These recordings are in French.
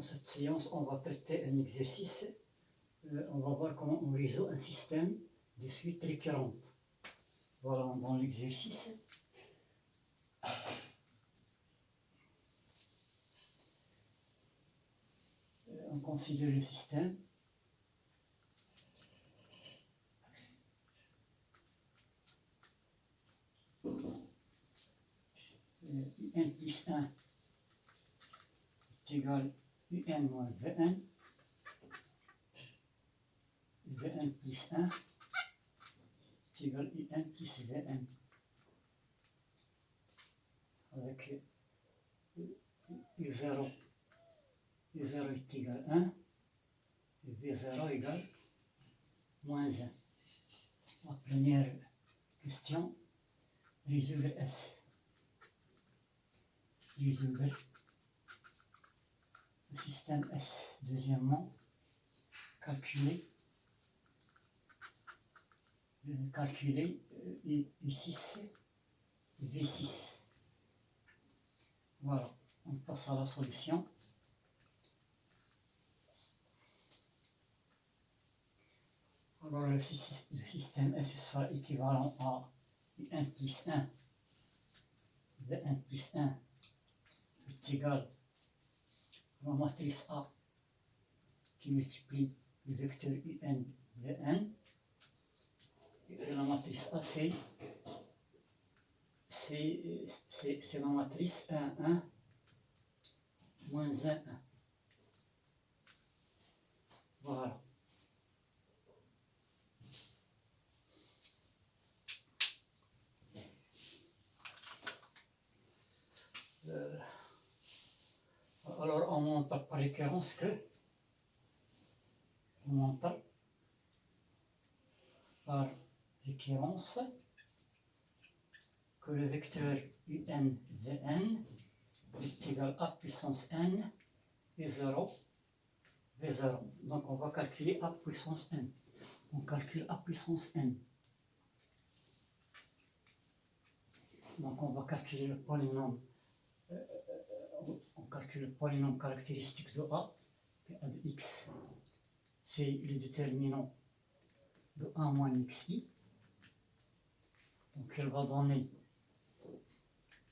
Dans cette séance, on va traiter un exercice. On va voir comment on résout un système de suite récurrente. Voilà, dans l'exercice. On considère le système. Un plus 1 est égal à un moins Vn. Vn plus 1 est égal à un plus Vn. Avec U0. U0 est égal à 1 et V0 égale moins 1. La première question, résoudre S. Résoudre le système S. Deuxièmement, calculer U6 et V6. Voilà, on passe à la solution. Alors le système S sera équivalent à U1 plus 1, V1 plus 1 est égal à la matrice A qui multiplie le vecteur UN Vn. Et la matrice A, c'est la matrice 1, 1, moins 1, 1. Voilà. Alors, on montre par récurrence que le vecteur UN Vn est égal à puissance n et 0 V0. Donc on va calculer A puissance n. On calcule A puissance n. Donc on va calculer le polynôme. On calcule le polynôme caractéristique de A, A de x. C'est le déterminant de 1 moins xi. Donc elle va donner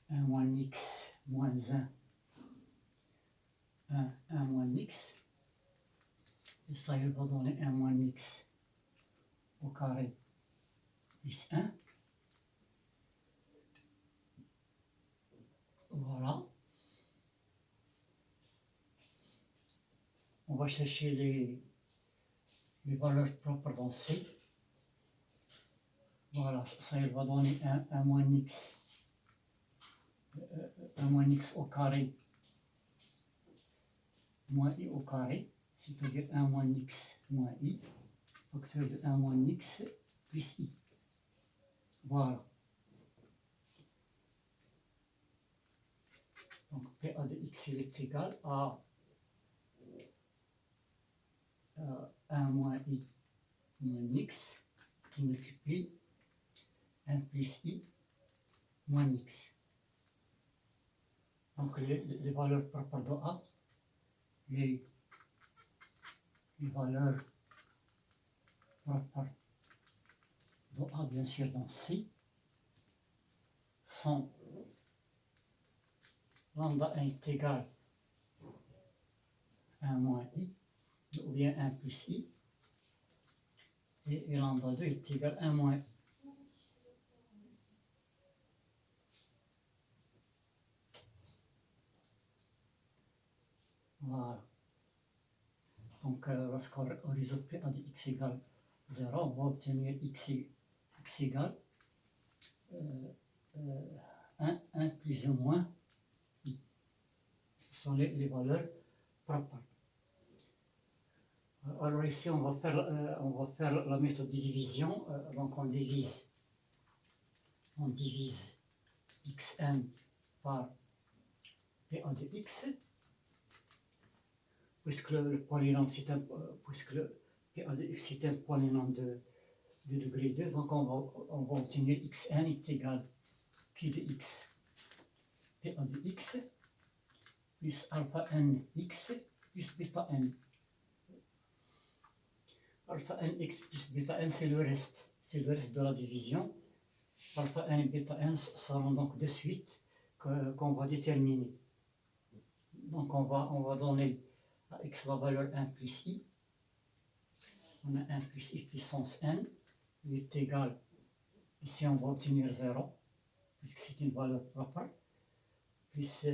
1 moins x moins 1 moins x. Et ça, elle va donner 1 moins x au carré plus 1. Voilà. On va chercher les valeurs propres dans C. Voilà, ça, elle va donner 1 moins x. 1 moins x au carré moins i au carré, c'est-à-dire 1 moins x moins i, facteur de 1 moins x plus i. Voilà. Donc PA de x il est égal à 1 moins i moins x qui multiplie 1 plus i moins x. Donc les valeurs propres de A, les valeurs propres de A, bien sûr, dans C, sont lambda 1 est égal à 1 moins i, ou bien 1 plus i, et lambda 2 est égal à 1 moins i. Voilà. Donc, lorsqu'on résout PA de x égale 0, on va obtenir x égale 1 plus ou moins i. Ce sont les valeurs propres. Alors ici, on va faire la méthode de division. Donc, on divise xn par PA de x. Puisque le polynôme, puisque le PA de x est un polynôme de degré 2, donc on va obtenir xn est égal à pi de x PA de x plus alpha n x plus bêta n. Alpha nx plus bêta n, c'est le reste de la division. Alpha n et bêta n seront donc de suite qu'on va déterminer. Donc on va donner à x la valeur 1 plus i. On a 1 plus i puissance n, il est égal, ici on va obtenir 0, puisque c'est une valeur propre, plus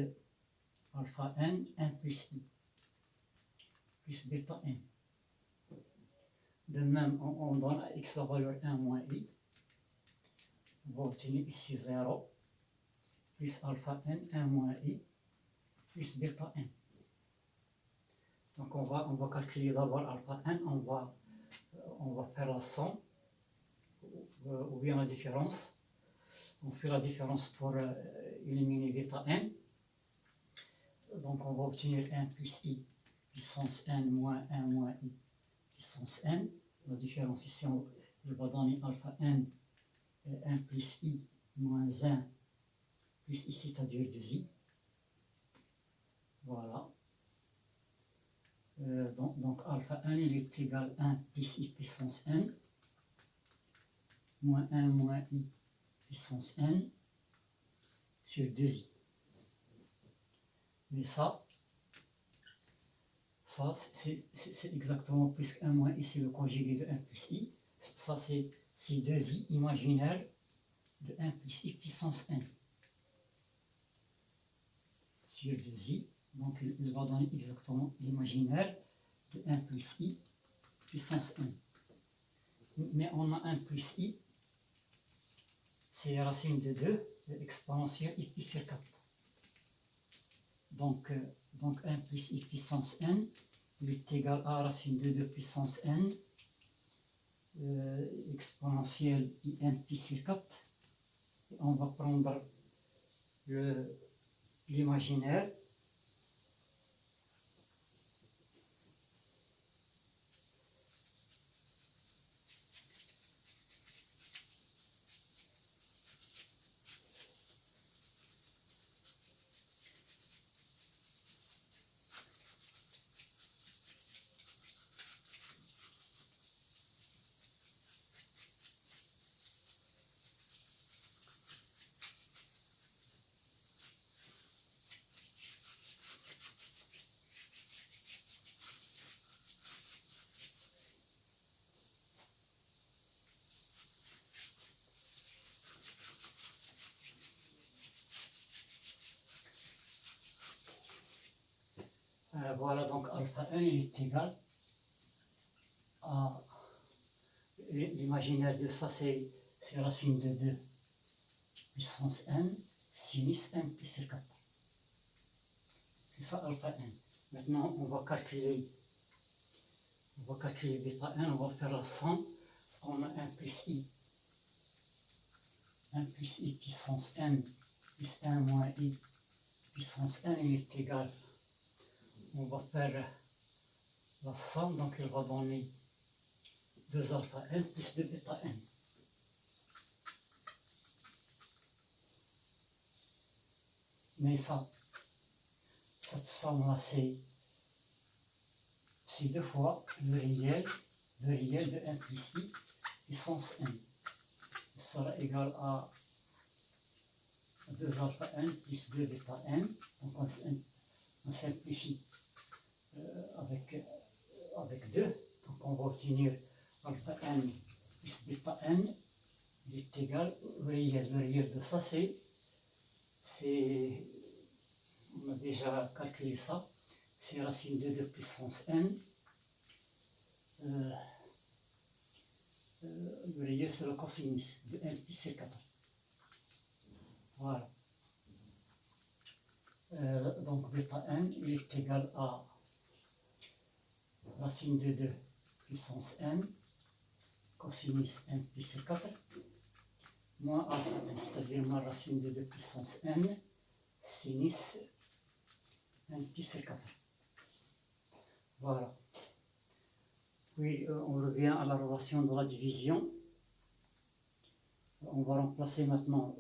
alpha n, 1 plus i, plus bêta n. De même, on donne à x la valeur 1 moins i, on va obtenir ici 0, plus alpha n, 1 moins i, plus bêta n. Donc on va calculer d'abord alpha n, on va faire la somme, ou bien la différence. On fait la différence pour éliminer bêta n. Donc on va obtenir 1 plus i puissance n moins 1 moins i puissance n. La différence ici, il va donner alpha n 1 plus i moins 1 plus i, c'est-à-dire 2i. Voilà. Donc alpha n, il est égal à 1 plus i puissance n moins 1 moins i puissance n sur 2i. Mais ça c'est exactement, puisque 1 moins i c'est le conjugué de 1 plus i, ça c'est 2i imaginaire de 1 plus i puissance n sur 2i. Donc il va donner exactement l'imaginaire de 1 plus i puissance n. Mais on a 1 plus i, c'est la racine de 2, exponentielle i pi sur 4. Donc 1 plus i puissance n, il est égal à racine de 2 puissance n, exponentielle i n pi sur 4. Et on va prendre l'imaginaire. Voilà, donc alpha 1 il est égal à l'imaginaire de ça, c'est racine de 2 puissance n sinus n pi sur 4. C'est ça alpha n. Maintenant on va calculer bêta n, on va faire la somme. On a 1 plus i puissance n plus 1 moins i puissance n, il est égal. On va faire la somme, donc il va donner 2 alpha n plus 2 bêta n. Mais cette somme-là, c'est 2 fois le réel de 1 plus i puissance n. Il sera égal à 2 alpha n plus 2 bêta n. Donc on simplifie avec 2. Donc on va obtenir alpha n plus bêta n, il est égal au réel. Le réel de ça, on a déjà calculé ça, c'est racine de 2 puissance n. Le réel, c'est le cosinus de n pi sur 4. Voilà. Donc bêta n, il est égal à racine de 2 puissance n, cosinus n pi sur 4, moins alpha n, c'est-à-dire moins racine de 2 puissance n, sinus n pi sur 4. Voilà. Puis on revient à la relation de la division. On va remplacer maintenant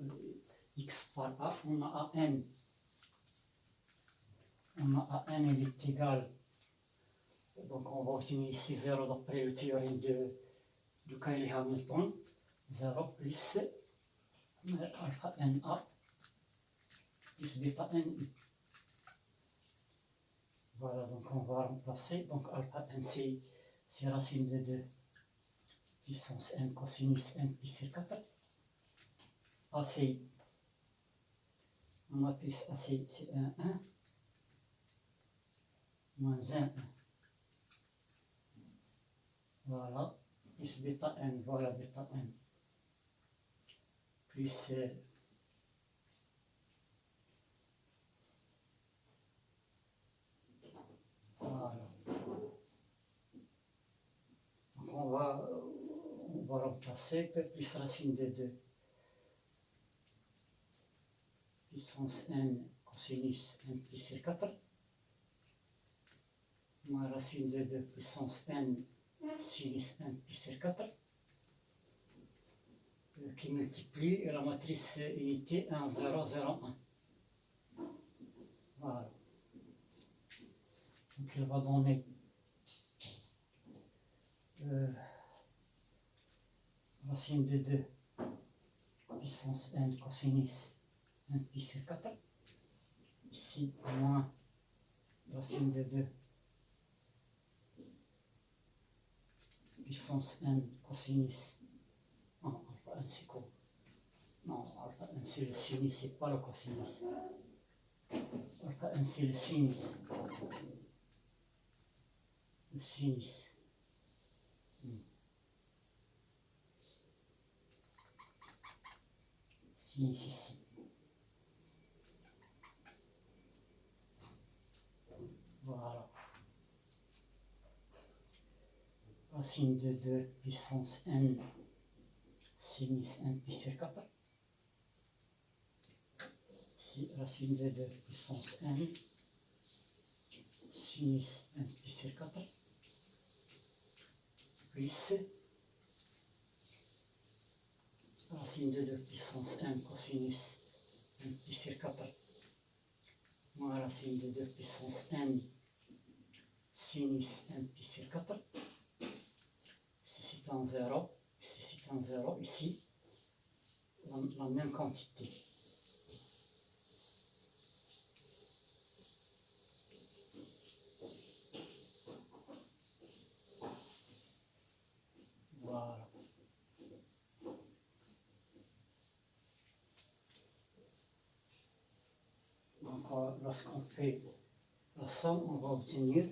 x par a. On a an, il est égal Donc on va obtenir ici 0 d'après le théorème de Cayley-Hamilton. 0 plus alpha NA plus bêta NI. Voilà, donc on va remplacer. Donc alpha N c'est racine de 2 puissance n cosinus n pi sur 4. AC, en matrice AC c'est 1, 1, moins 1, 1. Voilà, plus bêta n, voilà bêta n, plus voilà. Donc on va remplacer P plus racine de 2 puissance n cosinus n pi sur 4 moins racine de 2 puissance n sinus n pi sur 4 qui multiplie la matrice unité 1, 0, 0, 1. Voilà. Donc il va donner racine de 2 puissance n cosinus n pi sur 4. Ici, moins racine de 2 puissance n cosinus. Non, alpha n c'est quoi? Non, alpha n c'est le sinus, c'est pas le cosinus. Alpha n c'est le sinus. Le sinus. Sinus ici. Voilà. Racine de 2 puissance n sinus n pi sur 4. Ici, racine de 2 puissance n sinus n pi sur 4 plus racine de 2 puissance n cosinus n pi sur 4 moins racine de 2 puissance n sinus n pi sur 4. Ici c'est un 0, ici c'est un 0, ici la même quantité. Voilà. Donc lorsqu'on fait la somme, on va obtenir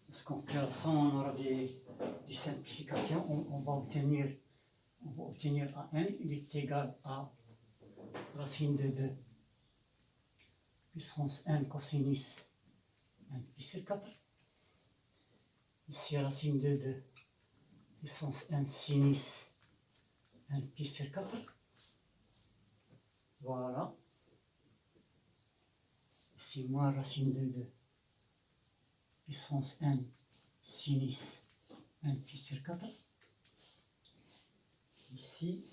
lorsqu'on fait la somme, on aura des simplifications, on va obtenir à n, il est égal à racine de 2 puissance n cosinus n pi sur 4. Ici racine de 2 puissance n sinus n pi sur 4. Voilà. Ici moins racine de 2 puissance n sinus n pi sur 4. Ici,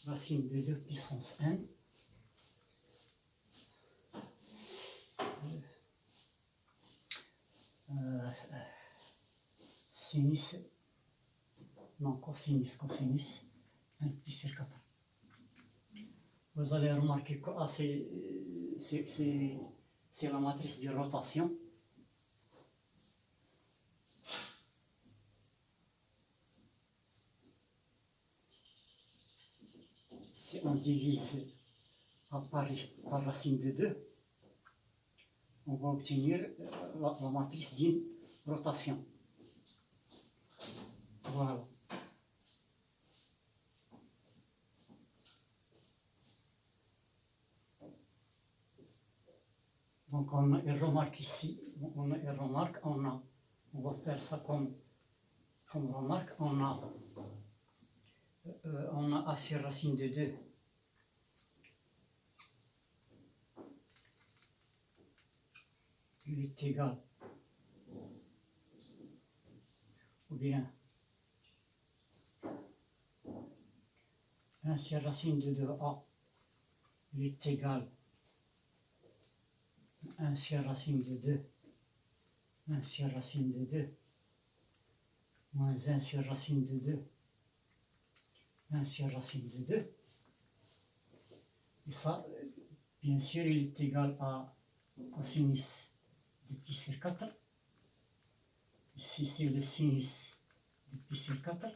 racine de 2 puissance n sinus cosinus, 1 pi sur 4. Vous allez remarquer que c'est la matrice de rotation. Si on divise par racine de 2, on va obtenir la matrice d'une rotation. Voilà. Donc on a une remarque ici, on va faire ça comme remarque, on a A sur racine de 2 il est égal, ou bien 1 sur racine de 2A, il est égal 1 sur racine de 2, 1 sur racine de 2, moins 1 sur racine de 2, 1 sur racine de 2. Et ça, bien sûr, il est égal à cosinus de pi sur 4. Ici, c'est le sinus de pi sur 4.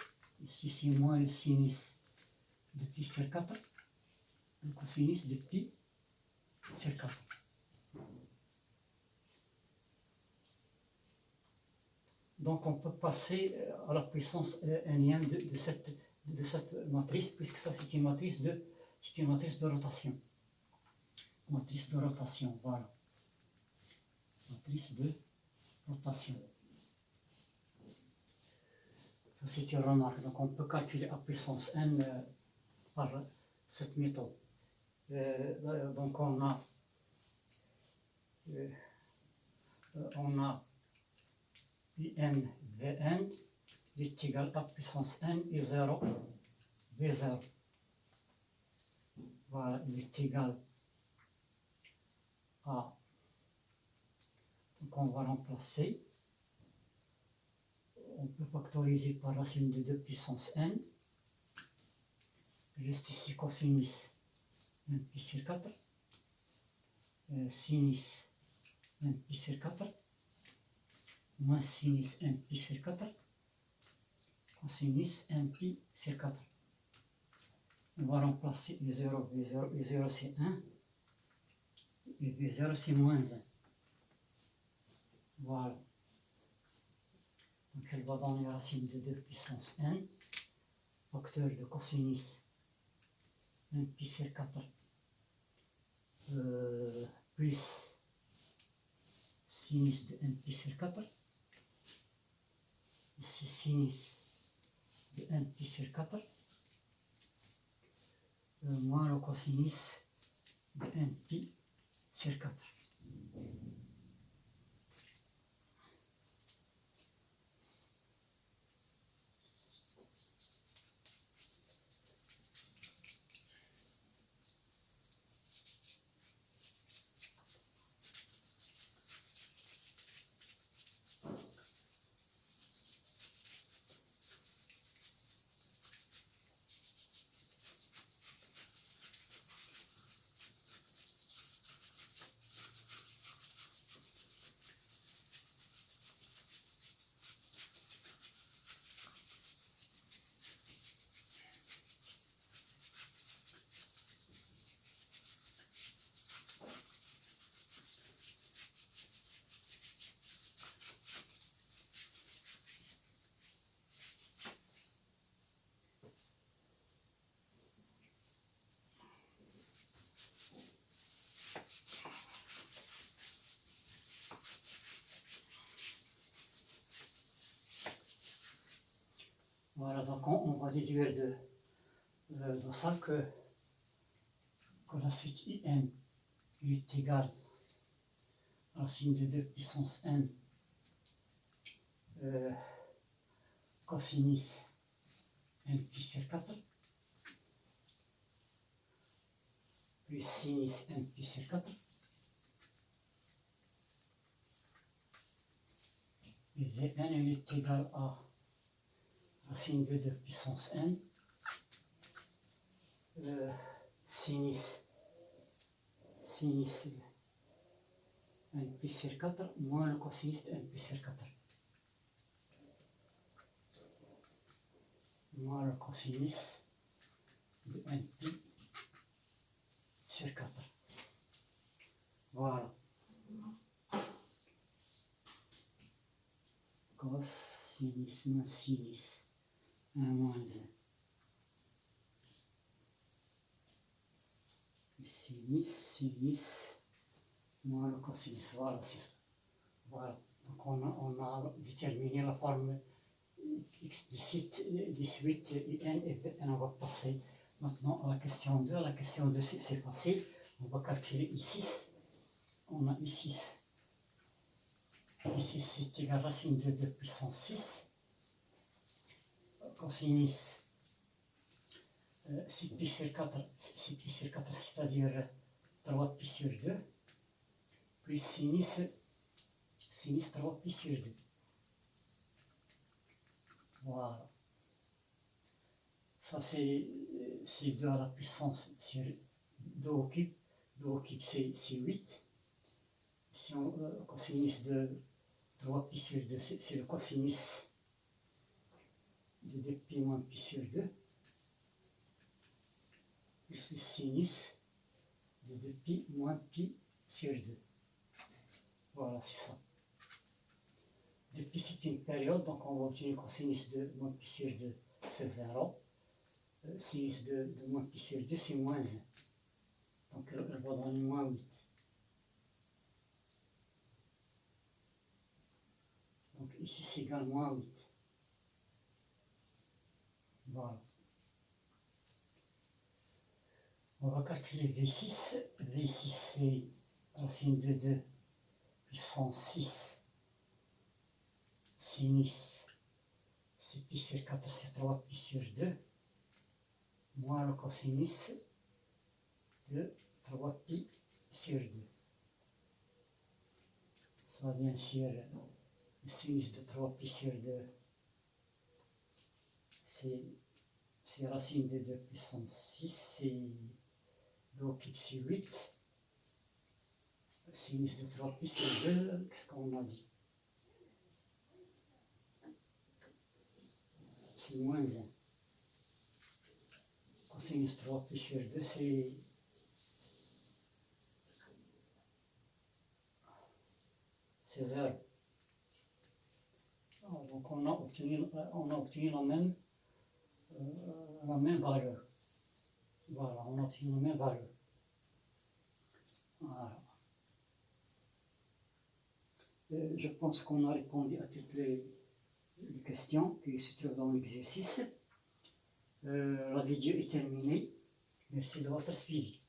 Ici, c'est moins le sinus de pi sur 4. Le cosinus de pi sur 4. Donc, on peut passer à la puissance énième de cette matrice, puisque ça, c'est une matrice de rotation. Matrice de rotation, voilà. Matrice de rotation. Ça, c'est une remarque. Donc, on peut calculer à puissance n par cette méthode. Donc, on a IN Vn est égal à puissance n et 0 V0. Voilà, il est égal à. Donc on va remplacer. On peut factoriser par racine de 2 puissance n. Il reste ici cosinus 1 pi sur 4. Sinus 1 pi sur 4. Moins sinus 1 pi sur 4. Cosinus 1 pi sur 4. On va remplacer V0, V0 c'est 1, et V0 c'est moins 1. Voilà. Donc elle va donner racine de 2 puissance n, facteur de cosinus 1 pi sur 4, plus sinus de 1 pi sur 4, ici sinus de 1 pi sur 4, moins le cosinus de 1 pi sur 4. Voilà, donc on va déduire de ça que la suite IN est égale à racine de 2 puissance n cosinus n pi sur 4 plus sinus n pi sur 4 et Vn est égal à racine de 2 puissance n, sinus n pi sur 4 moins le cosinus de n pi sur 4. Moins le cosinus de n pi sur 4. Voilà. Cosinus moins sinus 1 moins 1. Sinus moins le cosinus. Voilà, c'est ça. Voilà. Donc on a déterminé la forme explicite des suites IN et Bn. On va passer maintenant à la question 2. La question 2, c'est facile. On va calculer I6. On a I6. I6 c'est égal à racine de 2 puissance 6. Cosinus 6 pi sur 4, c'est-à-dire 3 pi sur 2, plus sinus 3 pi sur 2. Voilà. Ça c'est 2 à la puissance sur 2 au cube. 2 au cube c'est 8. Si on cosinus de 3 pi sur 2, c'est le cosinus de 2 pi moins pi sur 2. Plus le sinus de 2 pi moins pi sur 2. Voilà, c'est ça. 2 pi c'est une période, donc on va obtenir le cosinus de moins pi sur 2, c'est 0. Sinus de moins pi sur 2, c'est moins 1. Donc elle va donner moins 8. Donc ici c'est égal à moins 8. Voilà. On va calculer V6. V6 c'est racine de 2 puissance 6. Sinus 6 pi sur 4 c'est 3 pi sur 2. Moins le cosinus de 3 pi sur 2. Ça bien sûr, le sinus de 3 pi sur 2, c'est racine de 2 puissance 6, c'est 2 au cube sur 8. Le sinus de 3 pi sur 2, qu'est-ce qu'on a dit? C'est moins 1. Cosinus 3 pi sur 2, c'est 0. Donc on a obtenu la même valeur. Voilà, on a obtenu la même valeur. Voilà. Je pense qu'on a répondu à toutes les questions qui se trouvent dans l'exercice. La vidéo est terminée. Merci de votre suivi.